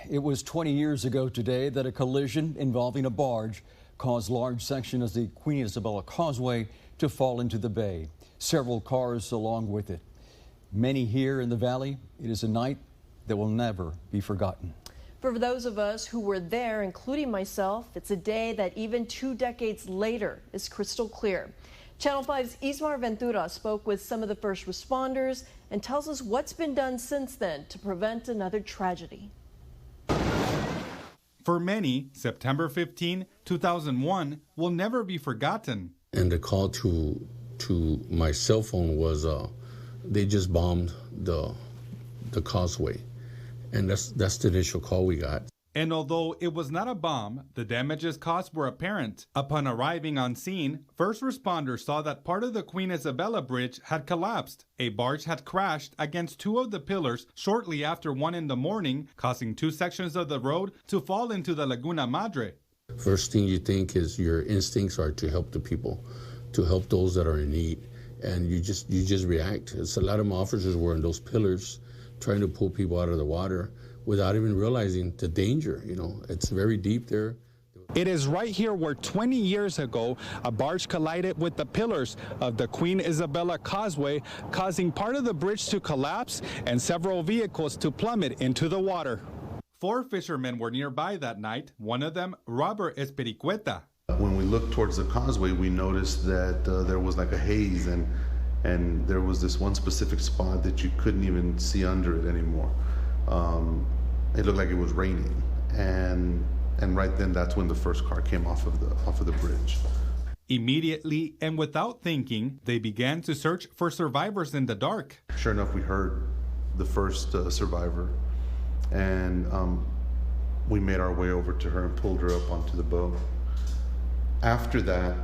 It was 20 years ago today that a collision involving a barge caused large sections of the Queen Isabella Causeway to fall into the bay. Several cars along with it. Many here in the valley, it is a night that will never be forgotten. For those of us who were there, including myself, it's a day that even 2 decades later is crystal clear. Channel 5's Ismar Ventura spoke with some of the first responders and tells us what's been done since then to prevent another tragedy. For many, September 15, 2001 will never be forgotten. And the call to my cell phone was they just bombed the causeway. And that's the initial call we got. And although it was not a bomb, the damages caused were apparent. Upon arriving on scene, first responders saw that part of the Queen Isabella Bridge had collapsed. A barge had crashed against 2 of the pillars shortly after 1 in the morning, causing 2 sections of the road to fall into the Laguna Madre. First thing you think is your instincts are to help the people, to help those that are in need. And you just react. It's a lot of my officers were in those pillars trying to pull people out of the water without even realizing the danger. You know, it's very deep there. It is right here where 20 years ago, a barge collided with the pillars of the Queen Isabella Causeway, causing part of the bridge to collapse and several vehicles to plummet into the water. 4 fishermen were nearby that night, one of them, Robert Espericueta. When we looked towards the causeway, we noticed that there was like a haze, and there was this one specific spot that you couldn't even see under it anymore. It looked like it was raining, and right then that's when the first car came off of the bridge. Immediately and without thinking, they began to search for survivors in the dark. Sure enough, we heard the first survivor, and we made our way over to her and pulled her up onto the boat. After that,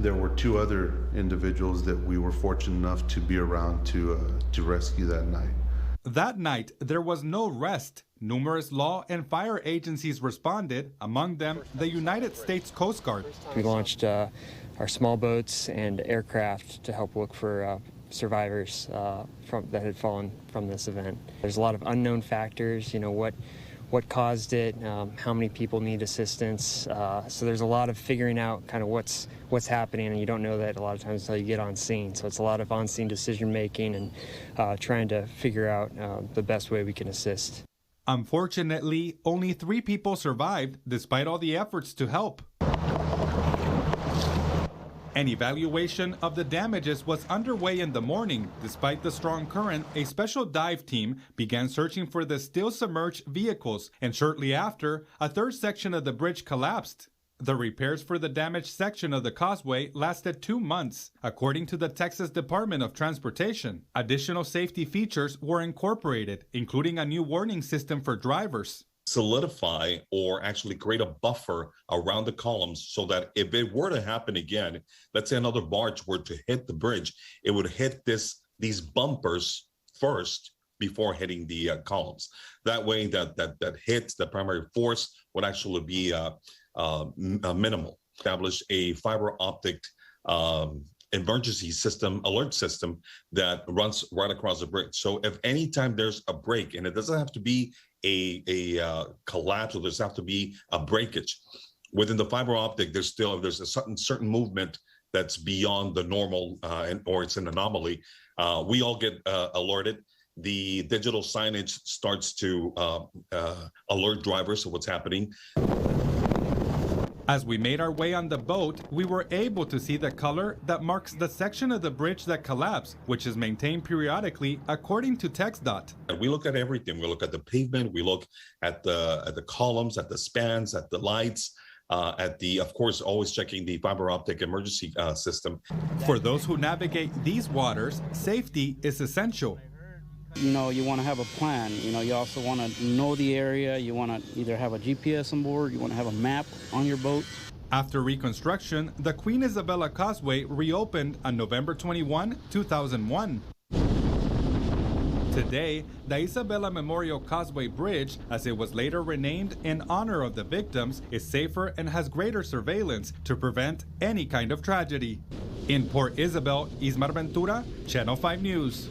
there were 2 other individuals that we were fortunate enough to be around to rescue that night. That night, there was no rest. Numerous law and fire agencies responded, among them the United States Coast Guard. We launched our small boats and aircraft to help look for survivors that had fallen from this event. There's a lot of unknown factors, you know, what caused it, how many people need assistance. So there's a lot of figuring out kind of what's happening, and you don't know that a lot of times until you get on scene. So it's a lot of on-scene decision making and trying to figure out the best way we can assist. Unfortunately, only 3 people survived despite all the efforts to help. An evaluation of the damages was underway in the morning. Despite the strong current, a special dive team began searching for the still submerged vehicles, and shortly after, a 3rd section of the bridge collapsed. The repairs for the damaged section of the causeway lasted 2 months, according to the Texas Department of Transportation. Additional safety features were incorporated, including a new warning system for drivers. Solidify or actually create a buffer around the columns so that if it were to happen again, let's say another barge were to hit the bridge, it would hit these bumpers first before hitting the columns. That way that hits, the primary force would actually be minimal. Establish a fiber optic emergency system, alert system that runs right across the bridge. So if anytime there's a break, and it doesn't have to be a collapse, or there's have to be a breakage within the fiber optic, there's a certain movement that's beyond the normal, or it's an anomaly. We all get alerted. The digital signage starts to alert drivers of what's happening. As we made our way on the boat, we were able to see the color that marks the section of the bridge that collapsed, which is maintained periodically according to TxDOT. We look at everything. We look at the pavement, we look at the columns, at the spans, at the lights, of course, always checking the fiber optic emergency system. For those who navigate these waters, safety is essential. You know, you want to have a plan. You know, you also want to know the area. You want to either have a GPS on board, you want to have a map on your boat. After reconstruction, the Queen Isabella Causeway reopened on November 21, 2001. Today, the Isabella Memorial Causeway Bridge, as it was later renamed in honor of the victims, is safer and has greater surveillance to prevent any kind of tragedy. In Port Isabel, Ismar Ventura, Channel 5 News.